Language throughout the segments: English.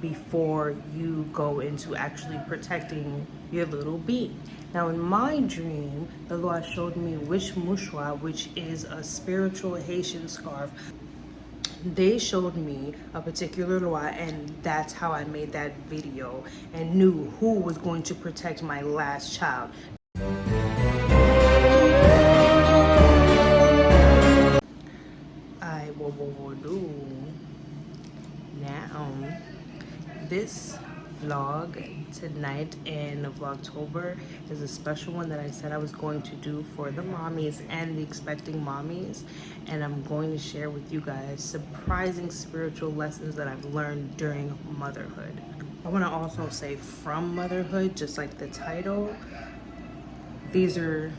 before you go into actually protecting your little being. Now, in my dream, the Lord showed me wish mushwa, which is a spiritual Haitian scarf. They showed me a particular law, and that's how I made that video and knew who was going to protect my last child. I will do now. This vlog tonight in Vlogtober is a special one that I said I was going to do for the mommies and the expecting mommies, and I'm going to share with you guys surprising spiritual lessons that I've learned during motherhood. I want to also say from motherhood, just like the title, these are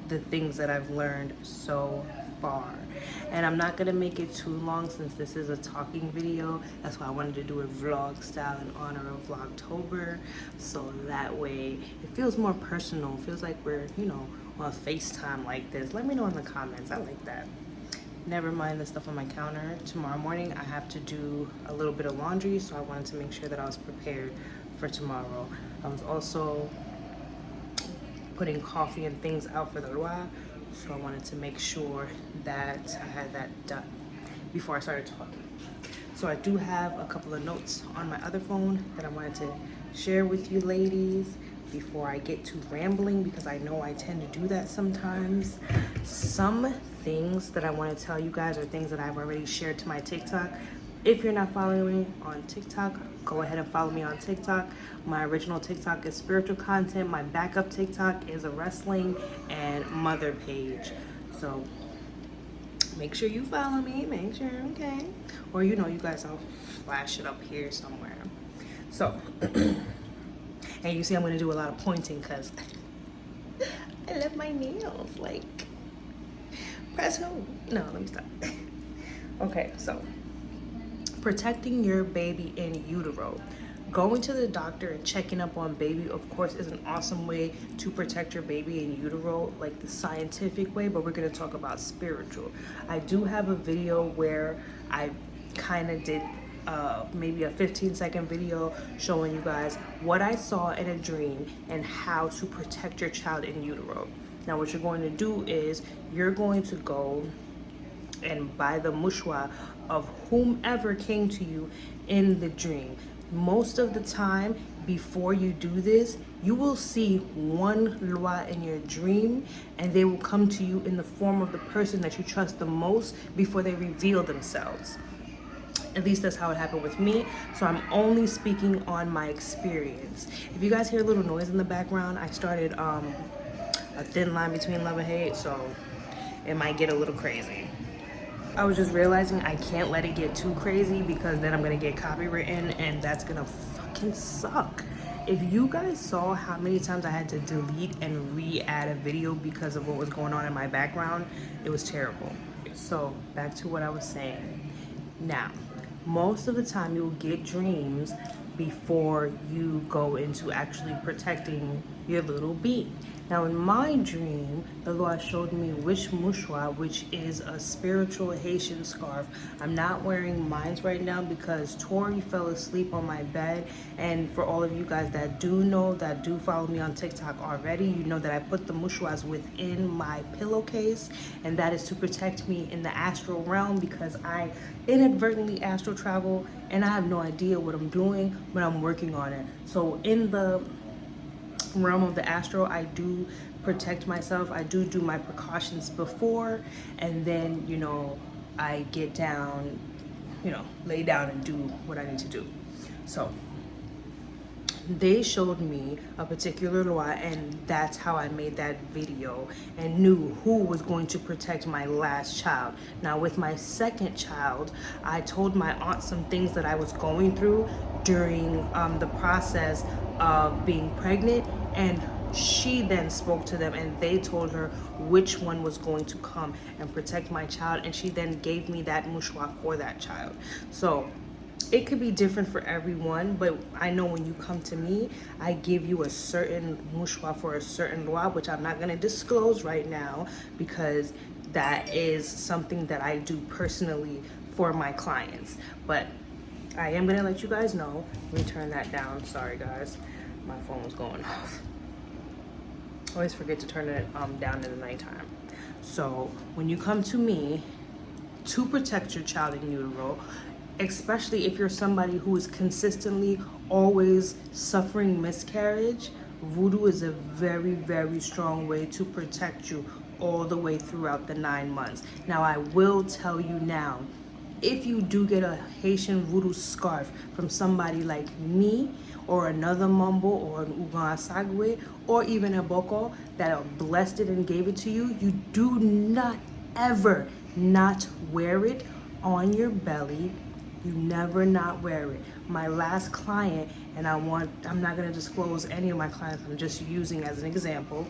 the things that I've learned so far. And I'm not gonna make it too long since this is a talking video. That's why I wanted to do it vlog style in honor of Vlogtober, so that way it feels more personal. It feels like we're, you know, on FaceTime like this. Let me know in the comments. I like that. Never mind the stuff on my counter. Tomorrow morning I have to do a little bit of laundry, so I wanted to make sure that I was prepared for tomorrow. I was also putting coffee and things out for the Loire, so I wanted to make sure that I had that done before I started talking. So I do have a couple of notes on my other phone that I wanted to share with you ladies before I get to rambling, because I know I tend to do that sometimes. Some things that I want to tell you guys are things that I've already shared to my TikTok. If you're not following me on TikTok, go ahead and follow me on TikTok. My original TikTok is spiritual content. My backup TikTok is a wrestling and mother page. So make sure you follow me, make sure, okay? Or you know, you guys, I'll flash it up here somewhere. So, and you see I'm gonna do a lot of pointing because I love my nails. Like, press who? No, let me stop. Okay, so protecting your baby in utero. Going to the doctor and checking up on baby, of course, is an awesome way to protect your baby in utero, like the scientific way, but we're going to talk about spiritual. I do have a video where I kind of did maybe a 15-second video showing you guys what I saw in a dream and how to protect your child in utero. Now, what you're going to do is you're going to go and buy the mushwa of whomever came to you in the dream. Most of the time, before you do this, you will see one loi in your dream, and they will come to you in the form of the person that you trust the most before they reveal themselves. At least that's how it happened with me, so I'm only speaking on my experience. If you guys hear a little noise in the background, I started a thin line between love and hate, so it might get a little crazy. I was just realizing I can't let it get too crazy because then I'm gonna get copywritten, and that's gonna fucking suck. If you guys saw how many times I had to delete and re-add a video because of what was going on in my background, it was terrible. So back to what I was saying. Now, most of the time you'll get dreams before you go into actually protecting your little being. Now, in my dream, the Lord showed me wish mushwa, which is a spiritual Haitian scarf. I'm not wearing mine right now because Tori fell asleep on my bed. And for all of you guys that do know, that do follow me on TikTok already, you know that I put the mushwas within my pillowcase, and that is to protect me in the astral realm because I inadvertently astral travel and I have no idea what I'm doing, but I'm working on it. So in the realm of the astral, I do protect myself. I do my precautions before, and then, you know, I get down, you know, lay down and do what I need to do. So they showed me a particular law, and that's how I made that video and knew who was going to protect my last child. Now, with my second child, I told my aunt some things that I was going through during the process of being pregnant, and she then spoke to them and they told her which one was going to come and protect my child, and she then gave me that mushwa for that child. So it could be different for everyone, but I know when you come to me, I give you a certain mushwa for a certain loi, which I'm not going to disclose right now because that is something that I do personally for my clients. But I am gonna let you guys know. Let me turn that down. Sorry guys, my phone was going off. Always forget to turn it down in the nighttime. So when you come to me to protect your child in utero, especially if you're somebody who is consistently always suffering miscarriage, voodoo is a very, very strong way to protect you all the way throughout the 9 months. Now, I will tell you now, if you do get a Haitian voodoo scarf from somebody like me or another mumbo or an Ugan Sagwe or even a Boko that blessed it and gave it to you, you do not ever not wear it on your belly. You never not wear it. My last client, and I'm not gonna disclose any of my clients, I'm just using as an example.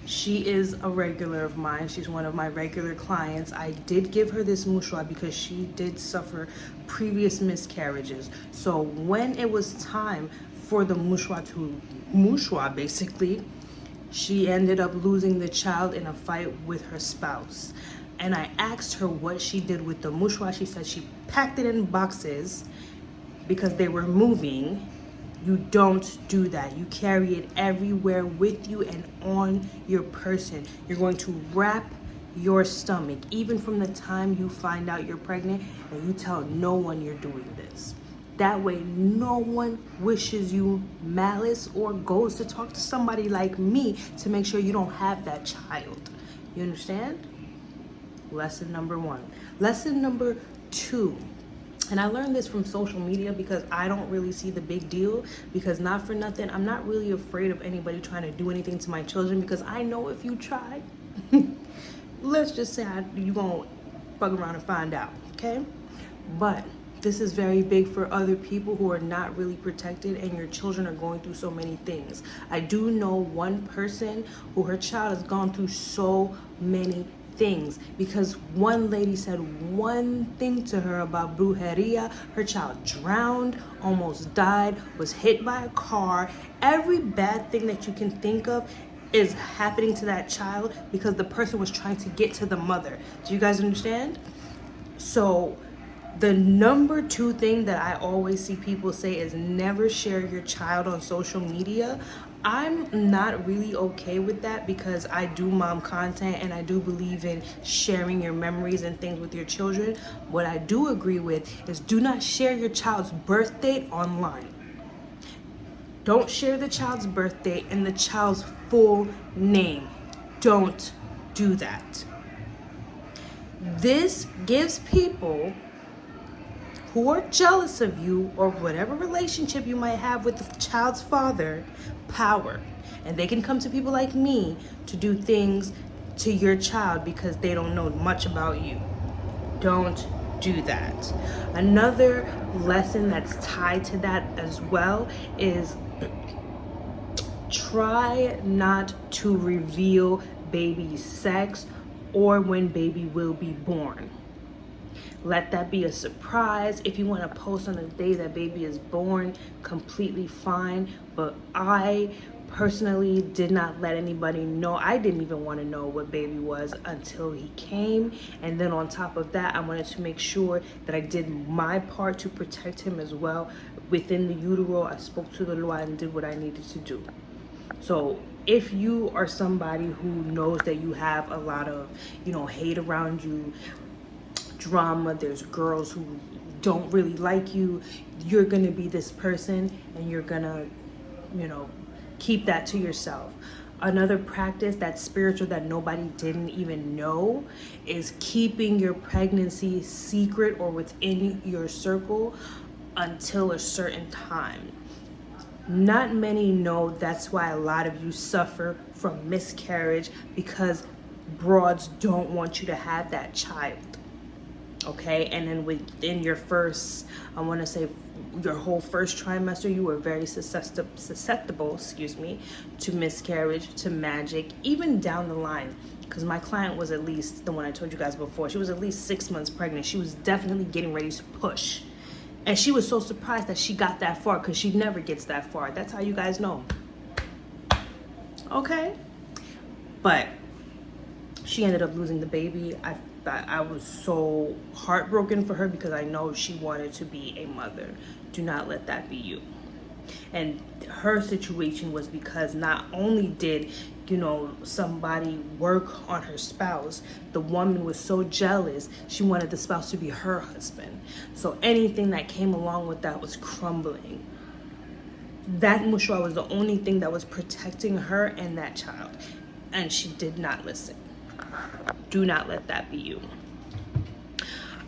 She is a regular of mine. She's one of my regular clients. I did give her this mouchoir because she did suffer previous miscarriages. So when it was time for the mouchoir basically, she ended up losing the child in a fight with her spouse. And I asked her what she did with the mouchoir. She said she packed it in boxes because they were moving. You don't do that. You carry it everywhere with you and on your person. You're going to wrap your stomach, even from the time you find out you're pregnant, and you tell no one you're doing this. That way, no one wishes you malice or goes to talk to somebody like me to make sure you don't have that child. You understand? Lesson number 1. Lesson number 2. And I learned this from social media because I don't really see the big deal, because not for nothing, I'm not really afraid of anybody trying to do anything to my children, because I know if you try, let's just say you're going to bug around and find out, okay? But this is very big for other people who are not really protected and your children are going through so many things. I do know one person who her child has gone through so many things because one lady said one thing to her about brujeria. Her child drowned, almost died, was hit by a car. Every bad thing that you can think of is happening to that child because the person was trying to get to the mother. Do you guys understand? So the number 2 thing that I always see people say is never share your child on social media. I'm not really okay with that because I do mom content and I do believe in sharing your memories and things with your children. What I do agree with is do not share your child's birth date online. Don't share the child's birth date and the child's full name. Don't do that. This gives people who are jealous of you or whatever relationship you might have with the child's father power, and they can come to people like me to do things to your child because they don't know much about you. Don't do that. Another lesson that's tied to that as well is try not to reveal baby's sex or when baby will be born. Let that be a surprise. If you want to post on the day that baby is born, completely fine. But I personally did not let anybody know. I didn't even want to know what baby was until he came. And then on top of that, I wanted to make sure that I did my part to protect him as well. Within the utero, I spoke to the Lord and did what I needed to do. So if you are somebody who knows that you have a lot of, hate around you, drama, there's girls who don't really like you, you're gonna be this person and you're gonna keep that to yourself. Another practice that's spiritual that nobody didn't even know is keeping your pregnancy secret or within your circle until a certain time. Not many know that's why a lot of you suffer from miscarriage, because broads don't want you to have that child. Okay, and then within your first, I want to say your whole first trimester, you were very susceptible, to miscarriage, to magic, even down the line. Because my client was at least, the one I told you guys before, she was at least 6 months pregnant. She was definitely getting ready to push. And she was so surprised that she got that far, because she never gets that far. That's how you guys know. Okay? But she ended up losing the baby. that I was so heartbroken for her because I know she wanted to be a mother. Do not let that be you. And her situation was because not only did, you know, somebody work on her spouse, the woman was so jealous, she wanted the spouse to be her husband. So anything that came along with that was crumbling. That mushwa was the only thing that was protecting her and that child. And she did not listen. Do not let that be you.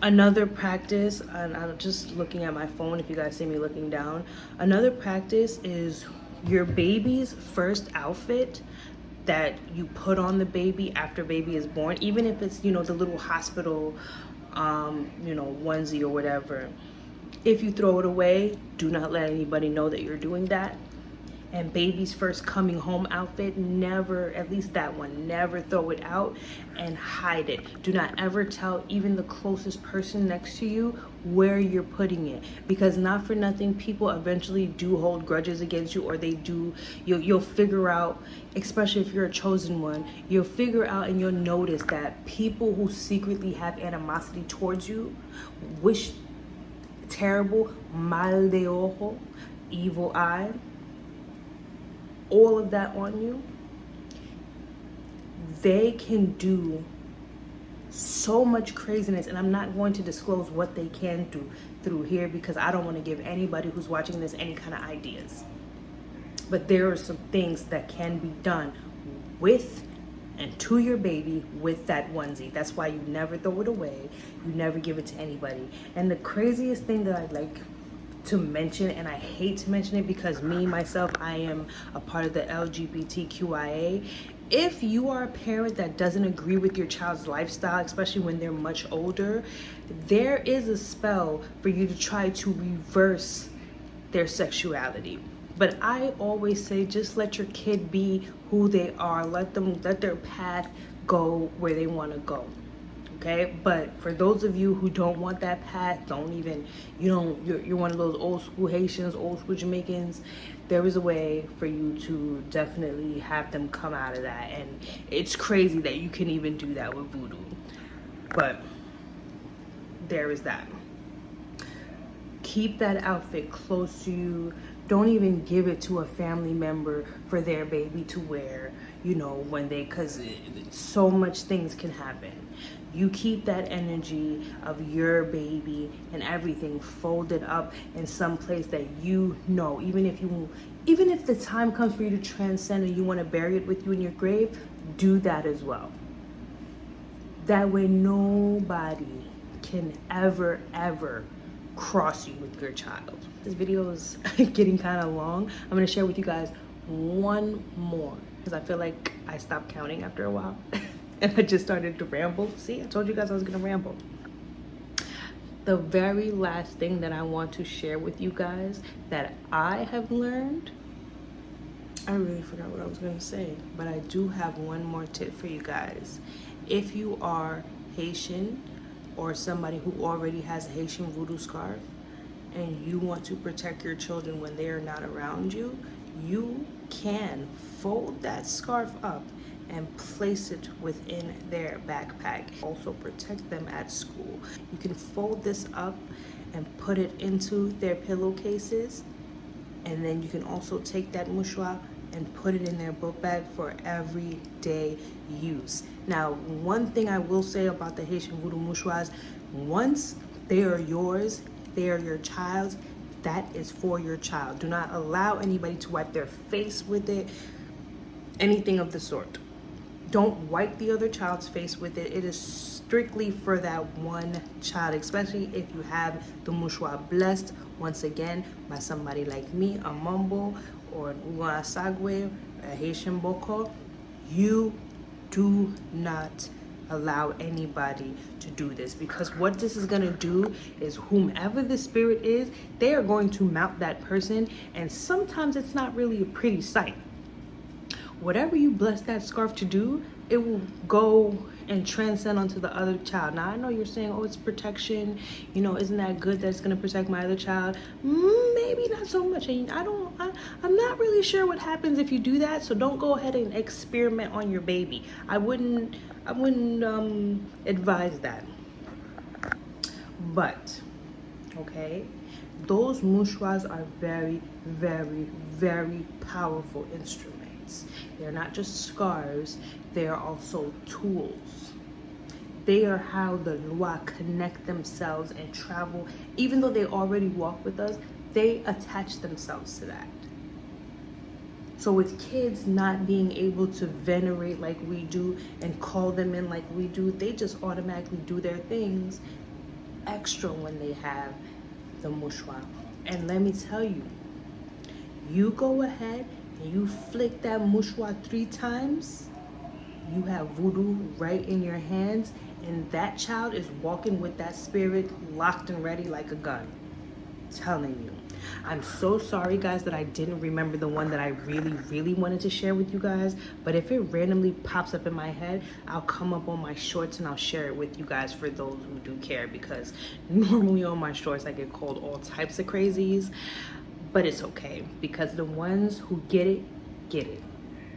Another practice, and I'm just looking at my phone if you guys see me looking down. Another practice is your baby's first outfit that you put on the baby after baby is born, even if it's, you know, the little hospital, you know, onesie or whatever. If you throw it away, do not let anybody know that you're doing that. And baby's first coming home outfit, never, at least that one, never throw it out and hide it. Do not ever tell even the closest person next to you where you're putting it, because not for nothing, people eventually do hold grudges against you, or they do, you'll figure out, especially if you're a chosen one, you'll figure out and you'll notice that people who secretly have animosity towards you, wish terrible, mal de ojo, evil eye, all of that on you, they can do so much craziness, and I'm not going to disclose what they can do through here because I don't want to give anybody who's watching this any kind of ideas. But there are some things that can be done with and to your baby with that onesie. That's why you never throw it away. You never give it to anybody. And the craziest thing that I'd like to mention, and I hate to mention it because me, myself, I am a part of the LGBTQIA. If you are a parent that doesn't agree with your child's lifestyle, especially when they're much older, there is a spell for you to try to reverse their sexuality. But I always say, just let your kid be who they are. Let their path go where they want to go. Okay, but for those of you who don't want that path, you're one of those old school Haitians, old school Jamaicans, there is a way for you to definitely have them come out of that. And it's crazy that you can even do that with voodoo, but there is that. Keep that outfit close to you. Don't even give it to a family member for their baby to wear, you know, because so much things can happen. You keep that energy of your baby and everything folded up in some place that you know, even if the time comes for you to transcend and you want to bury it with you in your grave, do that as well. That way nobody can ever cross you with your child. This video is getting kind of long. I'm going to share with you guys one more because I feel like I stopped counting after a while. And I just started to ramble. See, I told you guys I was gonna ramble. The very last thing that I want to share with you guys that I have learned, I really forgot what I was gonna say, but I do have one more tip for you guys. If you are Haitian or somebody who already has a Haitian voodoo scarf and you want to protect your children when they are not around you, you can fold that scarf up and place it within their backpack. Also protect them at school. You can fold this up and put it into their pillowcases, and then you can also take that mushwa and put it in their book bag for everyday use. Now, one thing I will say about the Haitian voodoo mushwas, once they are yours, they are your child's, that is for your child. Do not allow anybody to wipe their face with it, anything of the sort. Don't wipe the other child's face with it. It is strictly for that one child, especially if you have the mushwa blessed, once again, by somebody like me, a Mambo or a Sagwe, a Haitian Boko. You do not allow anybody to do this, because what this is going to do is whomever the spirit is, they are going to mount that person, and sometimes it's not really a pretty sight. Whatever you bless that scarf to do, it will go and transcend onto the other child. Now, I know you're saying, oh, it's protection. You know, isn't that good that it's going to protect my other child? Maybe not so much. And I'm not really sure what happens if you do that. So don't go ahead and experiment on your baby. I wouldn't I wouldn't advise that. But okay, those mushwas are very, very, very powerful instruments. They're not just scarves, they are also tools. They are how the Lua connect themselves and travel. Even though they already walk with us, they attach themselves to that. So with kids not being able to venerate like we do and call them in like we do, they just automatically do their things extra when they have the mushwa. And let me tell you, you go ahead and you flick that mushwa 3 times, you have voodoo right in your hands, and that child is walking with that spirit locked and ready like a gun. Telling you. I'm so sorry guys that I didn't remember the one that I really wanted to share with you guys, but if it randomly pops up in my head, I'll come up on my shorts and I'll share it with you guys for those who do care, because normally on my shorts I get called all types of crazies, but it's okay because the ones who get it,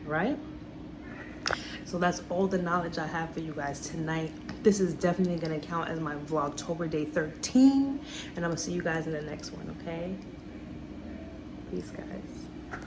right? So that's all the knowledge I have for you guys tonight. This is definitely gonna count as my Vlogtober day 13, and I'm gonna see you guys in the next one, okay? Peace, guys.